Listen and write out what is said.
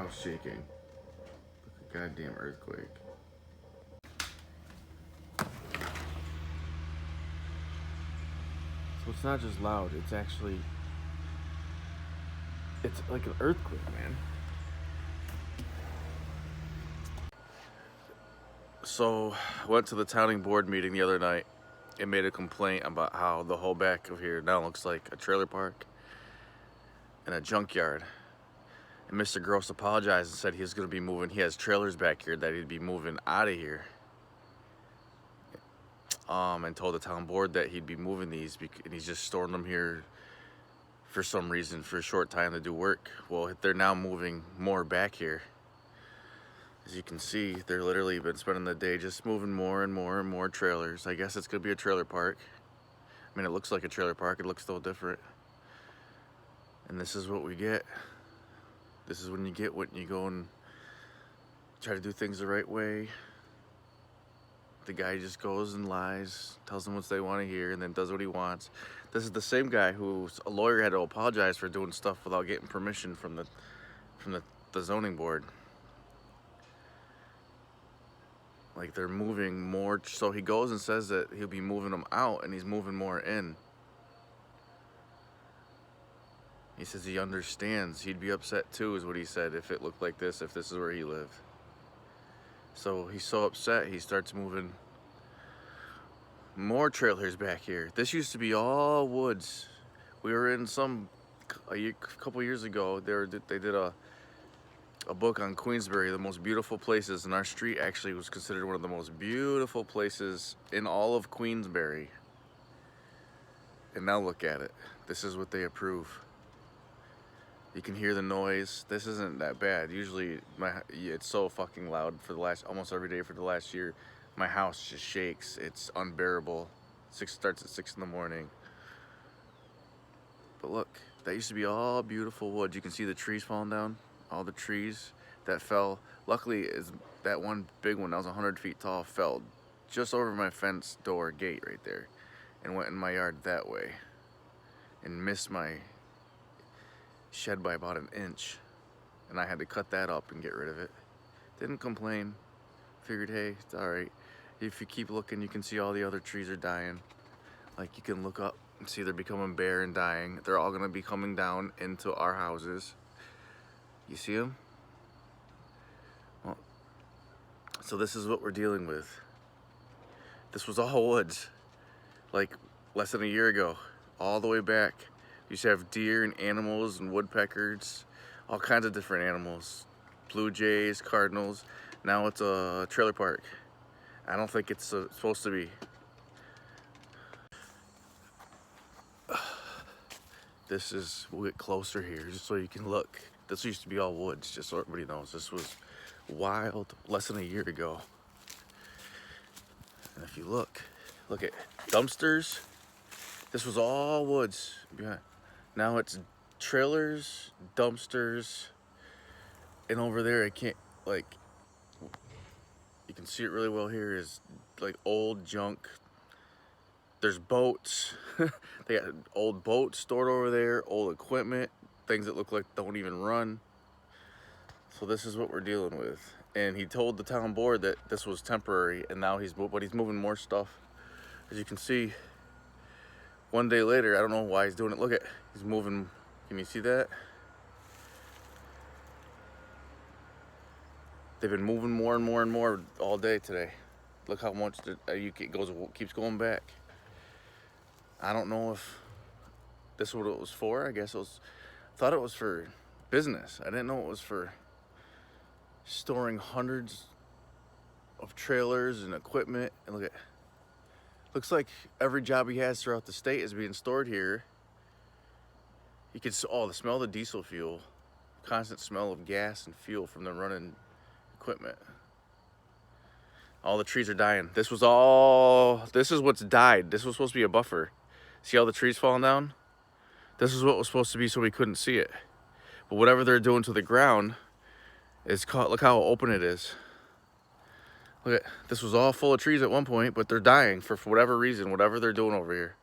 house shaking. Like a goddamn earthquake. So it's not just loud, it's actually, it's like an earthquake, man. So I went to the town board meeting the other night and made a complaint about how the whole back of here now looks like a trailer park and a junkyard. And Mr. Gross apologized and said he was going to be moving. He has trailers back here that he'd be moving out of here. And told the town board that he'd be moving these, and he's just storing them here for some reason for a short time to do work. Well, they're now moving more back here. As you can see, they're literally been spending the day just moving more and more and more trailers. I guess it's going to be a trailer park. I mean, it looks like a trailer park. It looks still different. And this is what we get. This is when you get when you go and try to do things the right way. The guy just goes and lies, tells them what they want to hear, and then does what he wants. This is the same guy who's a lawyer had to apologize for doing stuff without getting permission from the zoning board. Like, they're moving more, so he goes and says that he'll be moving them out, and he's moving more in. He says he understands. He'd be upset too, is what he said, if it looked like this, if this is where he lived. So he's so upset, he starts moving more trailers back here. This used to be all woods. We were in a couple years ago, they did a book on Queensbury, the most beautiful places, and our street actually was considered one of the most beautiful places in all of Queensbury. And now look at it. This is what they approve. You can hear the noise. This isn't that bad. Usually it's so fucking loud for almost every day for the last year. My house just shakes. It's unbearable. Starts at 6 in the morning. But look, that used to be all beautiful woods. You can see the trees falling down. All the trees that fell. Luckily, is that one big one that was 100 feet tall fell just over my fence door gate right there and went in my yard that way and missed my shed by about an inch, and I had to cut that up and get rid of it. Didn't complain. Figured, hey, it's all right. If you keep looking, you can see all the other trees are dying. Like, you can look up and see they're becoming bare and dying. They're all gonna be coming down into our houses. You see them? Well, so this is what we're dealing with. This was all woods, like less than a year ago, all the way back. You used to have deer and animals and woodpeckers, all kinds of different animals. Blue jays, cardinals. Now it's a trailer park. I don't think it's supposed to be. We'll get closer here just so you can look. This used to be all woods, just so everybody knows. This was wild less than a year ago. And if you look at dumpsters. This was all woods. Now it's trailers, dumpsters, and over there I can't, like, you can see it really well here, is like old junk. There's boats. They got old boats stored over there, old equipment, things that look like don't even run. So this is what we're dealing with. And he told the town board that this was temporary, and now he's moving more stuff. As you can see, one day later, I don't know why he's doing it. Look at, he's moving. Can you see that? They've been moving more and more and more all day today. Look how much keeps going back. I don't know if this is what it was for. I guess thought it was for business. I didn't know it was for storing hundreds of trailers and equipment. And look at, looks like every job he has throughout the state is being stored here. You can the smell of the diesel fuel, constant smell of gas and fuel from the running equipment. All the trees are dying. This is what's died. This was supposed to be a buffer. See all the trees falling down? This is what was supposed to be so we couldn't see it. But whatever they're doing to the ground is caught. Look how open it is. Look at, this was all full of trees at one point, but they're dying for whatever reason, whatever they're doing over here.